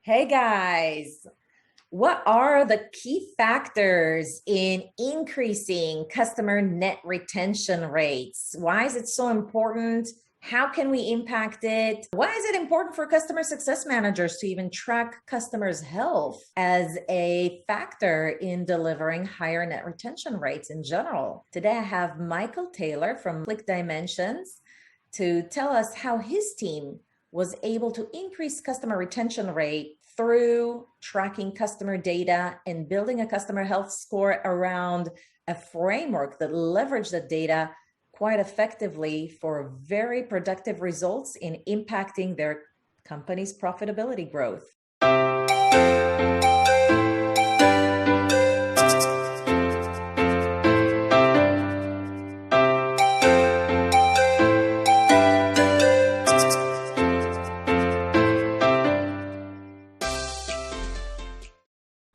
Hey guys, what are the key factors in increasing customer net retention rates? Why is it so important? How can we impact it? Why is it important for customer success managers to even track customers' health as a factor in delivering higher net retention rates in general? Today, I have Michael Taylor from ClickDimensions to tell us how his team was able to increase customer retention rate through tracking customer data and building a customer health score around a framework that leveraged the data quite effectively for very productive results in impacting their company's profitability growth.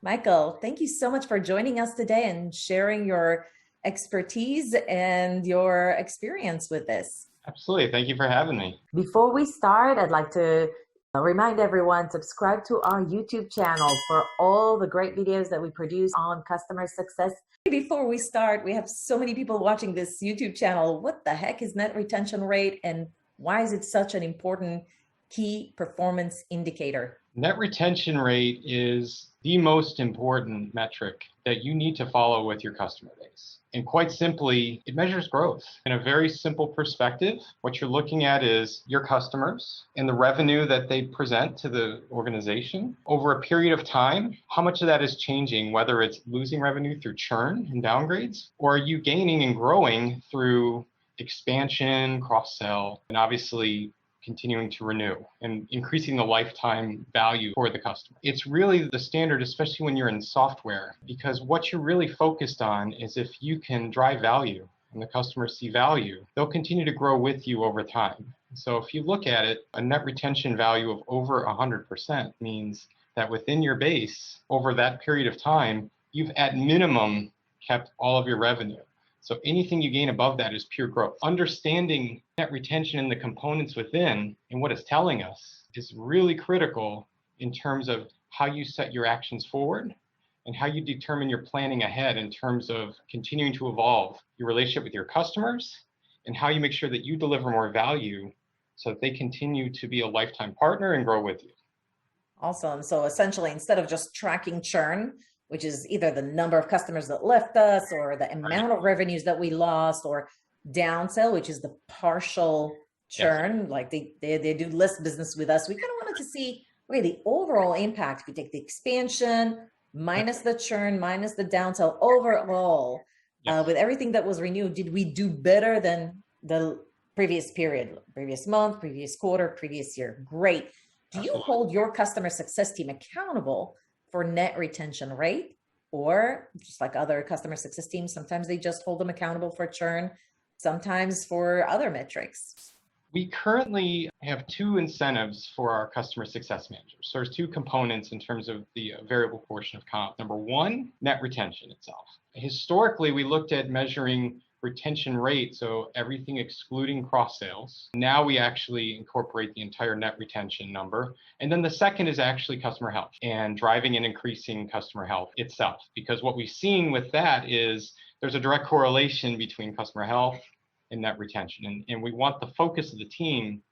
Michael, thank you so much for joining us today and sharing your expertise and your experience with this. Absolutely. Thank you for having me. Before we start, I'd like to remind everyone, subscribe to our YouTube channel for all the great videos that we produce on customer success. Before we start, we have so many people watching this YouTube channel. What the heck is net retention rate and why is it such an important key performance indicator? Net retention rate is the most important metric that you need to follow with your customer base. And quite simply, it measures growth. In a very simple perspective, what you're looking at is your customers and the revenue that they present to the organization over a period of time. How much of that is changing, whether it's losing revenue through churn and downgrades, or are you gaining and growing through expansion, cross-sell, and obviously continuing to renew and increasing the lifetime value for the customer. It's really the standard, especially when you're in software, because what you're really focused on is if you can drive value and the customers see value, they'll continue to grow with you over time. So if you look at it, a net retention value of over 100% means that within your base, over that period of time, you've at minimum kept all of your revenue. So anything you gain above that is pure growth. Understanding net retention and the components within and what it's telling us is really critical in terms of how you set your actions forward and how you determine your planning ahead in terms of continuing to evolve your relationship with your customers and how you make sure that you deliver more value so that they continue to be a lifetime partner and grow with you. Awesome. So essentially, instead of just tracking churn, which is either the number of customers that left us or the amount of revenues that we lost, or downsell, which is the partial churn, yes. Like they do less business with us. We kind of wanted to see, okay, the overall impact. If you take the expansion minus the churn, minus the downsell overall, yes. With everything that was renewed, did we do better than the previous period, previous month, previous quarter, previous year? Great. Do you hold your customer success team accountable for net retention rate, or just like other customer success teams, sometimes they just hold them accountable for churn, sometimes for other metrics? We currently have two incentives for our customer success managers. So there's two components in terms of the variable portion of comp. Number one, net retention itself. Historically, we looked at measuring retention rate, so everything excluding cross sales. Now we actually incorporate the entire net retention number. And then the second is actually customer health and driving and increasing customer health itself. Because what we've seen with that is there's a direct correlation between customer health and net retention. And we want the focus of the team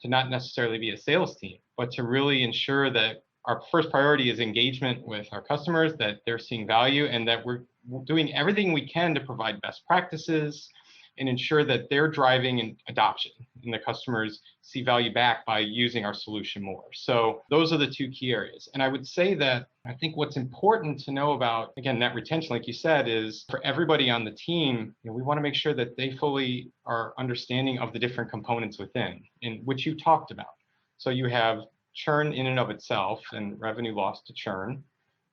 to not necessarily be a sales team, but to really ensure that our first priority is engagement with our customers, that they're seeing value, and that we're doing everything we can to provide best practices and ensure that they're driving an adoption and the customers see value back by using our solution more. So those are the two key areas. And I would say that I think what's important to know about, again, net retention, like you said, is for everybody on the team, we want to make sure that they fully are understanding of the different components within, in which you talked about. So you have churn in and of itself and revenue loss to churn.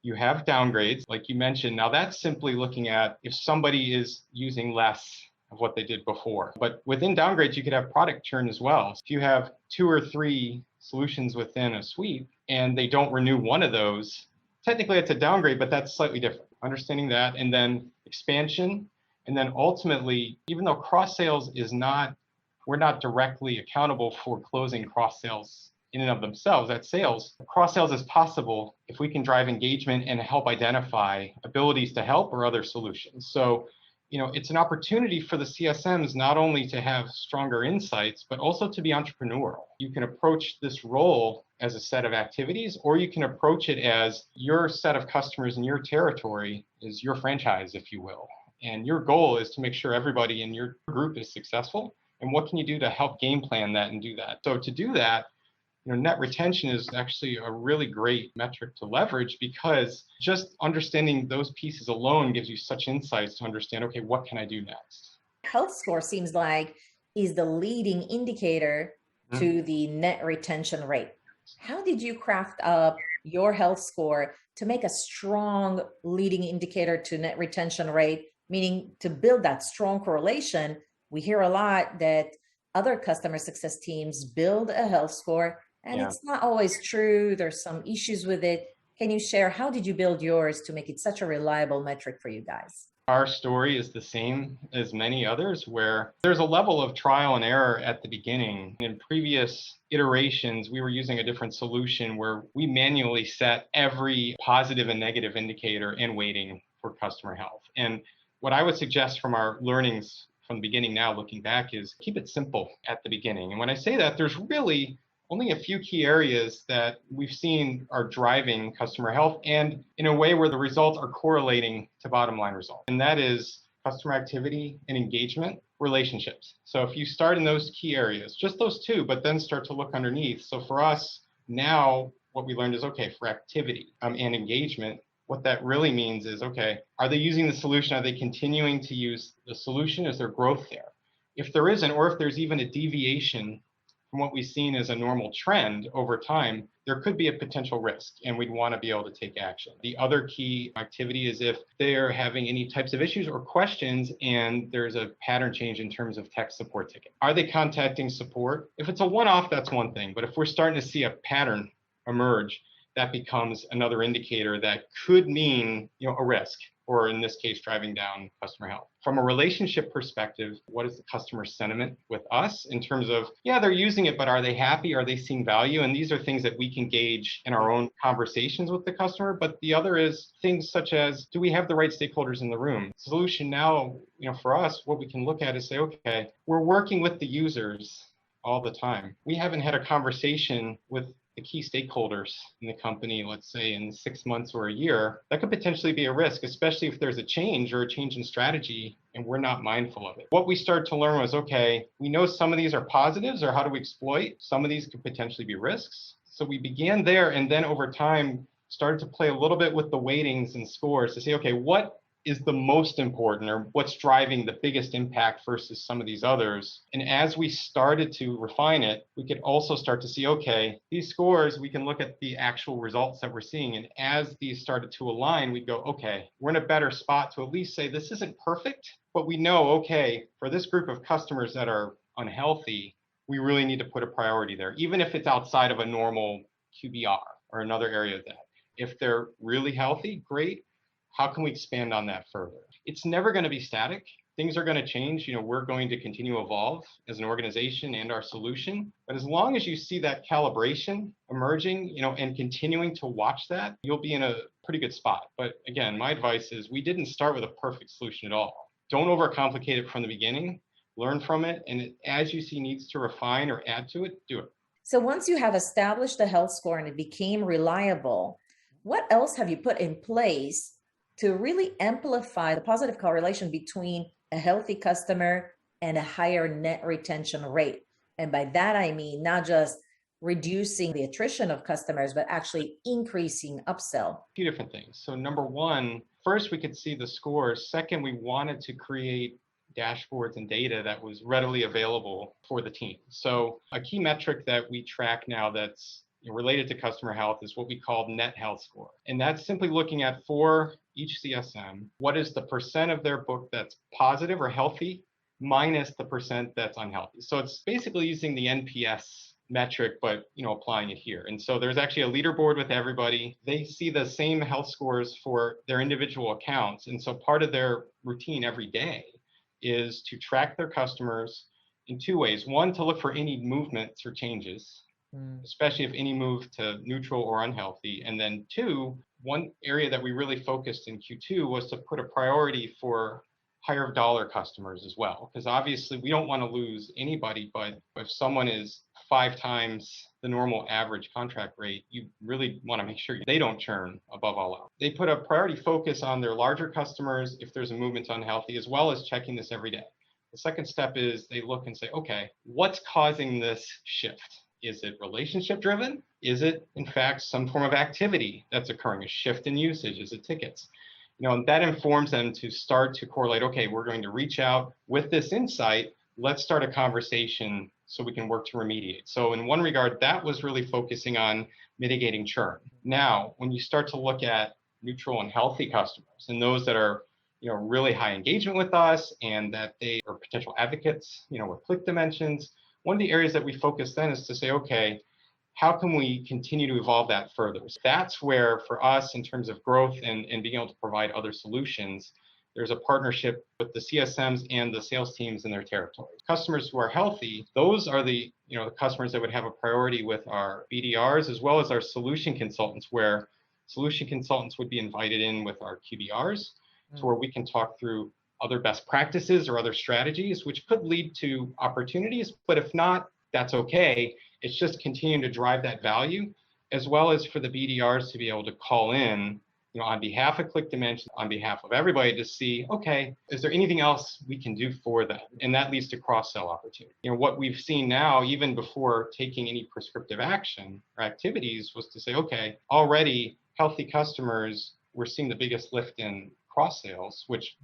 You have downgrades, like you mentioned. Now that's simply looking at if somebody is using less of what they did before. But within downgrades, you could have product churn as well. If you have 2 or 3 solutions within a suite and they don't renew one of those, technically it's a downgrade, but that's slightly different. Understanding that, and then expansion, and then ultimately, even though cross sales is not, we're not directly accountable for closing cross sales in and of themselves, that's sales. Cross sales is possible if we can drive engagement and help identify abilities to help or other solutions. So, it's an opportunity for the CSMs not only to have stronger insights, but also to be entrepreneurial. You can approach this role as a set of activities, or you can approach it as your set of customers in your territory is your franchise, if you will. And your goal is to make sure everybody in your group is successful. And what can you do to help game plan that and do that? So to do that, net retention is actually a really great metric to leverage, because just understanding those pieces alone gives you such insights to understand, okay, what can I do next? Health score seems like is the leading indicator to the net retention rate. How did you craft up your health score to make a strong leading indicator to net retention rate, meaning to build that strong correlation? We hear a lot that other customer success teams build a health score, and it's not always true. There's some issues with it. Can you share, how did you build yours to make it such a reliable metric for you guys? Our story is the same as many others, where there's a level of trial and error at the beginning. In previous iterations, we were using a different solution where we manually set every positive and negative indicator and weighting for customer health. And what I would suggest from our learnings from the beginning now, looking back, is keep it simple at the beginning. And when I say that, there's really only a few key areas that we've seen are driving customer health, and in a way where the results are correlating to bottom line results. And that is customer activity and engagement, relationships. So if you start in those key areas, just those two, but then start to look underneath. So for us now, what we learned is, okay, for activity and engagement, what that really means is, okay, are they using the solution? Are they continuing to use the solution? Is there growth there? If there isn't, or if there's even a deviation from what we've seen as a normal trend over time, there could be a potential risk, and we'd want to be able to take action. The other key activity is if they're having any types of issues or questions and there's a pattern change in terms of tech support ticket. Are they contacting support? If it's a one-off, that's one thing. But if we're starting to see a pattern emerge, that becomes another indicator that could mean, a risk, or in this case, driving down customer health. From a relationship perspective, what is the customer sentiment with us in terms of, they're using it, but are they happy? Are they seeing value? And these are things that we can gauge in our own conversations with the customer. But the other is things such as, do we have the right stakeholders in the room? Solution now, for us, what we can look at is say, okay, we're working with the users all the time. We haven't had a conversation with the key stakeholders in the company, let's say in 6 months or a year. That could potentially be a risk, especially if there's a change or a change in strategy and we're not mindful of it. What we started to learn was, okay, we know some of these are positives, or how do we exploit? Some of these could potentially be risks. So we began there, and then over time started to play a little bit with the weightings and scores to say, okay, what is the most important, or what's driving the biggest impact versus some of these others? And as we started to refine it, we could also start to see, okay, these scores, we can look at the actual results that we're seeing. And as these started to align, we go, okay, we're in a better spot to at least say this isn't perfect, but we know, okay, for this group of customers that are unhealthy, we really need to put a priority there, even if it's outside of a normal QBR or another area of that. If they're really healthy, great. How can we expand on that further? It's never going to be static. Things are going to change. We're going to continue to evolve as an organization and our solution. But as long as you see that calibration emerging, and continuing to watch that, you'll be in a pretty good spot. But again, my advice is we didn't start with a perfect solution at all. Don't overcomplicate it from the beginning. Learn from it. And as you see needs to refine or add to it, do it. So once you have established the health score and it became reliable, what else have you put in place to really amplify the positive correlation between a healthy customer and a higher net retention rate? And by that, I mean not just reducing the attrition of customers, but actually increasing upsell. A few different things. So number one, first, we could see the scores. Second, we wanted to create dashboards and data that was readily available for the team. So a key metric that we track now that's related to customer health is what we call net health score. And that's simply looking at, for each CSM, what is the percent of their book that's positive or healthy minus the percent that's unhealthy. So it's basically using the NPS metric, but applying it here. And so there's actually a leaderboard with everybody. They see the same health scores for their individual accounts. And so part of their routine every day is to track their customers in two ways. One, to look for any movements or changes especially if any move to neutral or unhealthy. And then two, one area that we really focused in Q2 was to put a priority for higher dollar customers as well. Because obviously we don't want to lose anybody, but if someone is 5 times the normal average contract rate, you really want to make sure they don't churn above all else. They put a priority focus on their larger customers if there's a movement to unhealthy, as well as checking this every day. The second step is they look and say, okay, what's causing this shift? Is it relationship driven? Is it, in fact, some form of activity that's occurring, a shift in usage? Is it tickets? And that informs them to start to correlate, okay, we're going to reach out with this insight. Let's start a conversation so we can work to remediate. So in one regard, that was really focusing on mitigating churn. Now, when you start to look at neutral and healthy customers and those that are really high engagement with us and that they are potential advocates, with ClickDimensions, one of the areas that we focus then is to say, okay, how can we continue to evolve that further? So that's where, for us, in terms of growth and being able to provide other solutions, there's a partnership with the CSMs and the sales teams in their territories. Customers who are healthy, those are the customers that would have a priority with our BDRs, as well as our solution consultants, where solution consultants would be invited in with our QBRs, so where we can talk through other best practices or other strategies, which could lead to opportunities. But if not, that's okay. It's just continuing to drive that value, as well as for the BDRs to be able to call in, on behalf of ClickDimensions, on behalf of everybody, to see, okay, is there anything else we can do for them? And that leads to cross-sell opportunity. What we've seen now, even before taking any prescriptive action or activities, was to say, okay, already healthy customers, we're seeing the biggest lift in cross-sales, which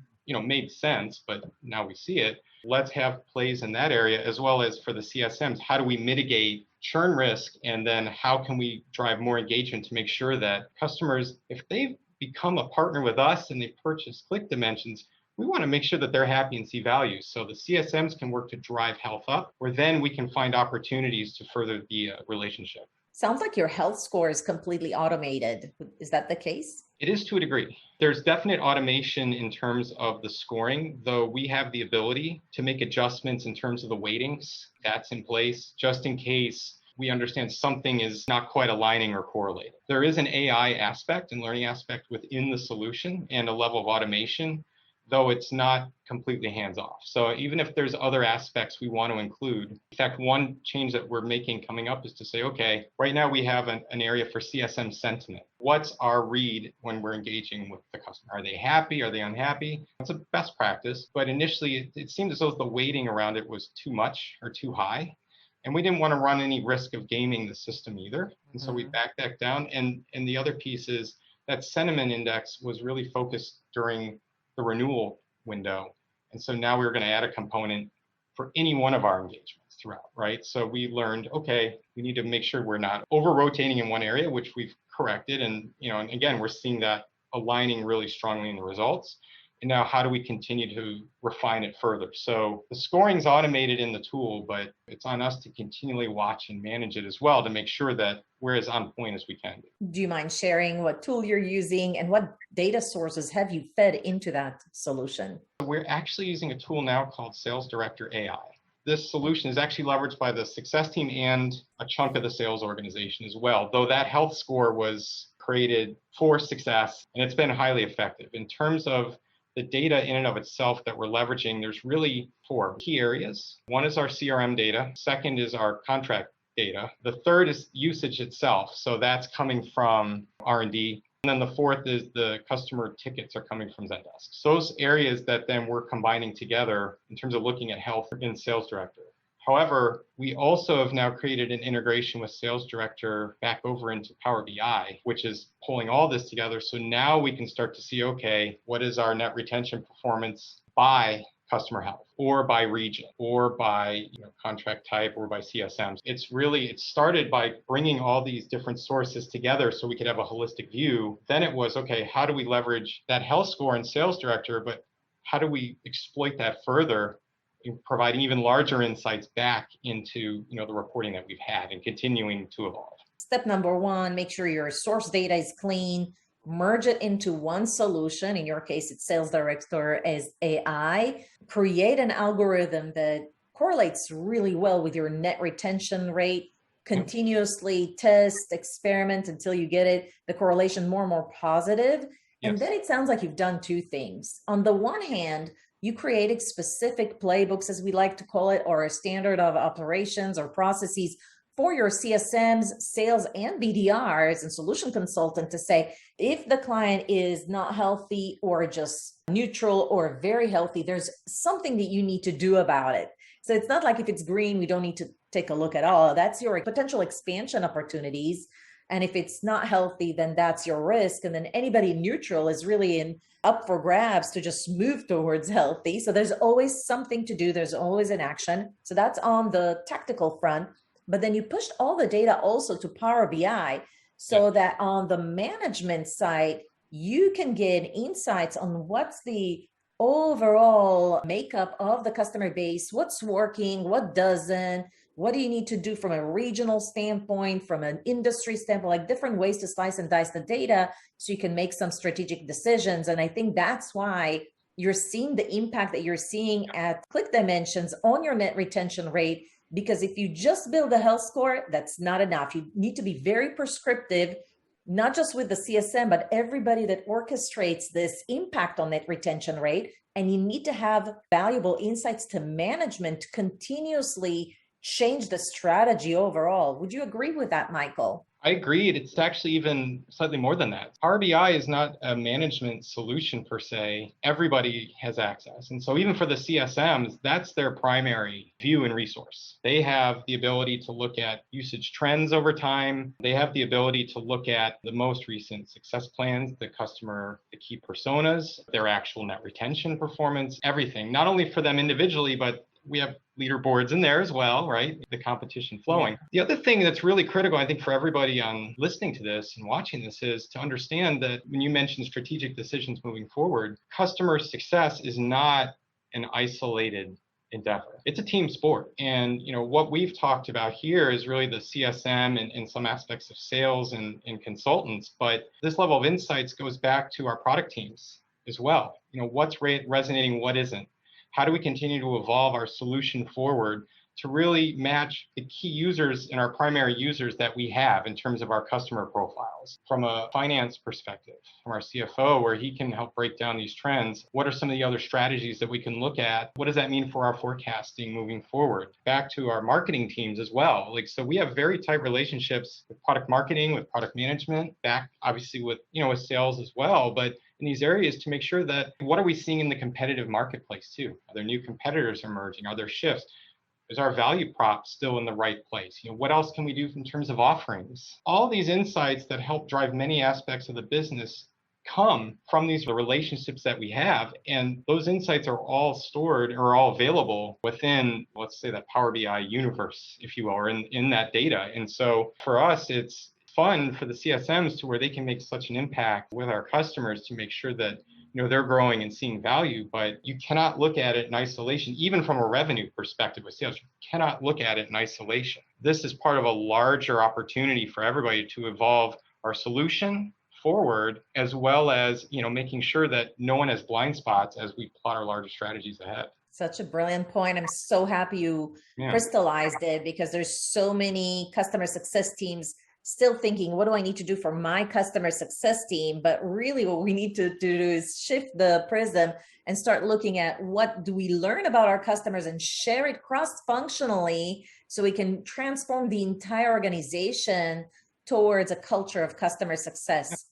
made sense, but now we see it. Let's have plays in that area, as well as for the CSMs. How do we mitigate churn risk? And then how can we drive more engagement to make sure that customers, if they've become a partner with us and they purchase ClickDimensions, we want to make sure that they're happy and see value. So the CSMs can work to drive health up, or then we can find opportunities to further the relationship. Sounds like your health score is completely automated. Is that the case? It is to a degree. There's definite automation in terms of the scoring, though we have the ability to make adjustments in terms of the weightings. That's in place just in case we understand something is not quite aligning or correlated. There is an AI aspect and learning aspect within the solution and a level of automation, though it's not completely hands-off. So even if there's other aspects we want to include, in fact, one change that we're making coming up is to say, okay, right now we have an area for CSM sentiment. What's our read when we're engaging with the customer? Are they happy? Are they unhappy? That's a best practice, but initially it seemed as though the weighting around it was too much or too high. And we didn't want to run any risk of gaming the system either. And so we backed that down. And the other piece is that sentiment index was really focused during the renewal window. And so now we're going to add a component for any one of our engagements throughout, right? So we learned, okay, we need to make sure we're not over rotating in one area, which we've corrected. And, and again, we're seeing that aligning really strongly in the results. And now how do we continue to refine it further? So the scoring's automated in the tool, but it's on us to continually watch and manage it as well to make sure that we're as on point as we can be. Do you mind sharing what tool you're using and what data sources have you fed into that solution? We're actually using a tool now called 𝘧𝘪𝘳𝘴𝑗. This solution is actually leveraged by the success team and a chunk of the sales organization as well, though that health score was created for success and it's been highly effective. In terms of the data in and of itself that we're leveraging, there's really 4 key areas. One is our CRM data. Second is our contract data. The third is usage itself. So that's coming from R&D. And then the fourth is the customer tickets are coming from Zendesk. So those areas that then we're combining together in terms of looking at health in Sales Director. However, we also have now created an integration with Sales Director back over into Power BI, which is pulling all this together. So now we can start to see, okay, what is our net retention performance by customer health or by region or by contract type or by CSMs. It started by bringing all these different sources together so we could have a holistic view. Then it was, okay, how do we leverage that health score in Sales Director, but how do we exploit that further, providing even larger insights back into the reporting that we've had and continuing to evolve. Step number 1, make sure your source data is clean, merge it into one solution. In your case, it's Sales Director as AI. Create an algorithm that correlates really well with your net retention rate, continuously test, experiment until you get it, the correlation more and more positive. And Yes. then it sounds like you've done two things. On the one hand, you created specific playbooks, as we like to call it, or a standard of operations or processes for your CSMs, sales, and BDRs and solution consultant to say, if the client is not healthy or just neutral or very healthy, there's something that you need to do about it. So it's not like if it's green, we don't need to take a look at all. That's your potential expansion opportunities. And if it's not healthy, then that's your risk. And then anybody neutral is really up for grabs to just move towards healthy. So there's always something to do. There's always an action. So that's on the tactical front. But then you pushed all the data also to Power BI so that on the management side, you can get insights on what's the overall makeup of the customer base, what's working, what doesn't, what do you need to do from a regional standpoint, from an industry standpoint, like different ways to slice and dice the data so you can make some strategic decisions. And I think that's why you're seeing the impact that you're seeing at ClickDimensions on your net retention rate. Because if you just build a health score, that's not enough. You need to be very prescriptive, not just with the CSM, but everybody that orchestrates this impact on net retention rate. And you need to have valuable insights to management to continuously change the strategy overall. Would you agree with that, Michael? I agreed. It's actually even slightly more than that. Power BI is not a management solution per se. Everybody has access. And so even for the CSMs, that's their primary view and resource. They have the ability to look at usage trends over time. They have the ability to look at the most recent success plans, the key personas, their actual net retention performance, everything, not only for them individually, but we have leaderboards in there as well, right? The competition flowing. The other thing that's really critical, I think, for everybody on listening to this and watching this is to understand that when you mention strategic decisions moving forward, customer success is not an isolated endeavor. It's a team sport. And what we've talked about here is really the CSM and some aspects of sales and consultants. But this level of insights goes back to our product teams as well. What's resonating, what isn't? How do we continue to evolve our solution forward to really match the key users and our primary users that we have in terms of our customer profiles? From a finance perspective, from our CFO, where he can help break down these trends, what are some of the other strategies that we can look at? What does that mean for our forecasting moving forward? Back to our marketing teams as well. So we have very tight relationships with product marketing, with product management, back obviously with sales as well, but in these areas to make sure that what are we seeing in the competitive marketplace too? Are there new competitors emerging? Are there shifts? Is our value prop still in the right place? What else can we do in terms of offerings? All these insights that help drive many aspects of the business come from these relationships that we have. And those insights are all stored or all available within, let's say, that Power BI universe, if you will, or in that data. And so for us, it's fun for the CSMs to where they can make such an impact with our customers to make sure that they're growing and seeing value. But you cannot look at it in isolation, even from a revenue perspective with sales. You cannot look at it in isolation. This is part of a larger opportunity for everybody to evolve our solution forward, as well as making sure that no one has blind spots as we plot our larger strategies ahead. Such a brilliant point. I'm so happy you crystallized it, because there's so many customer success teams still thinking, what do I need to do for my customer success team? But really what we need to do is shift the prism and start looking at what do we learn about our customers and share it cross-functionally so we can transform the entire organization towards a culture of customer success.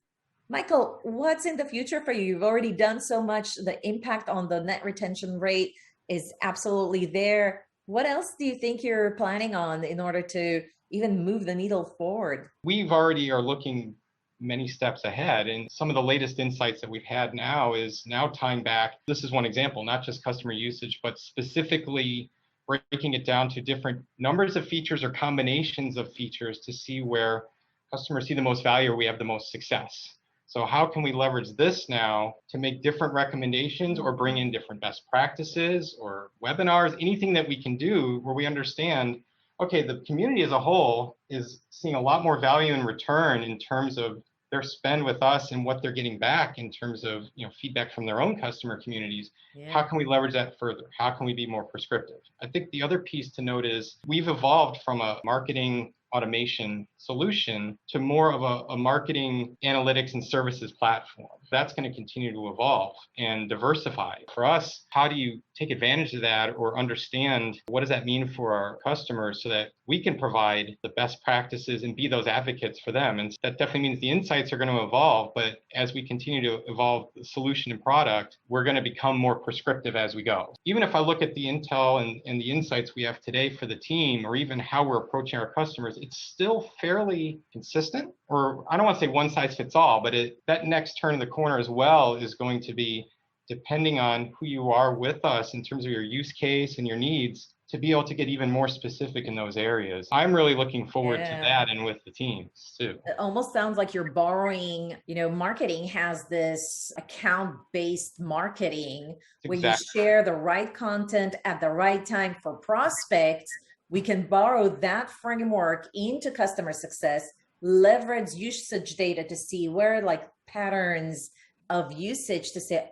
Michael, what's in the future for you? You've already done so much. The impact on the net retention rate is absolutely there. What else do you think you're planning on in order to even move the needle forward? We've already are looking many steps ahead. And some of the latest insights that we've had now is now tying back. This is one example, not just customer usage, but specifically breaking it down to different numbers of features or combinations of features to see where customers see the most value or we have the most success. So how can we leverage this now to make different recommendations or bring in different best practices or webinars, anything that we can do where we understand, okay, the community as a whole is seeing a lot more value in return in terms of their spend with us and what they're getting back in terms of feedback from their own customer communities. How can we leverage that further? How can we be more prescriptive? I think the other piece to note is we've evolved from a marketing automation solution to more of a marketing analytics and services platform. That's going to continue to evolve and diversify. For us, how do you take advantage of that or understand what does that mean for our customers so that we can provide the best practices and be those advocates for them? And that definitely means the insights are going to evolve, but as we continue to evolve the solution and product, we're going to become more prescriptive as we go. Even if I look at the intel and the insights we have today for the team, or even how we're approaching our customers, it's still fairly consistent, or I don't want to say one size fits all, but that next turn of the corner as well is going to be depending on who you are with us in terms of your use case and your needs, to be able to get even more specific in those areas. I'm really looking forward to that, and with the teams too. It almost sounds like you're borrowing, marketing has this account-based marketing where you share the right content at the right time for prospects. We can borrow that framework into customer success, leverage usage data to see where patterns of usage to say,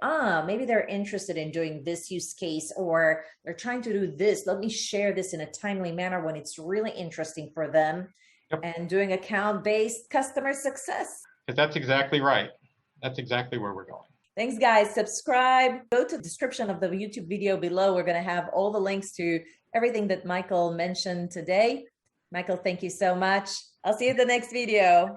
maybe they're interested in doing this use case, or they're trying to do this. Let me share this in a timely manner when it's really interesting for them. Yep. And doing account-based customer success. Because that's exactly right. That's exactly where we're going. Thanks, guys. Subscribe. Go to the description of the YouTube video below. We're going to have all the links to everything that Michael mentioned today. Michael, thank you so much. I'll see you in the next video.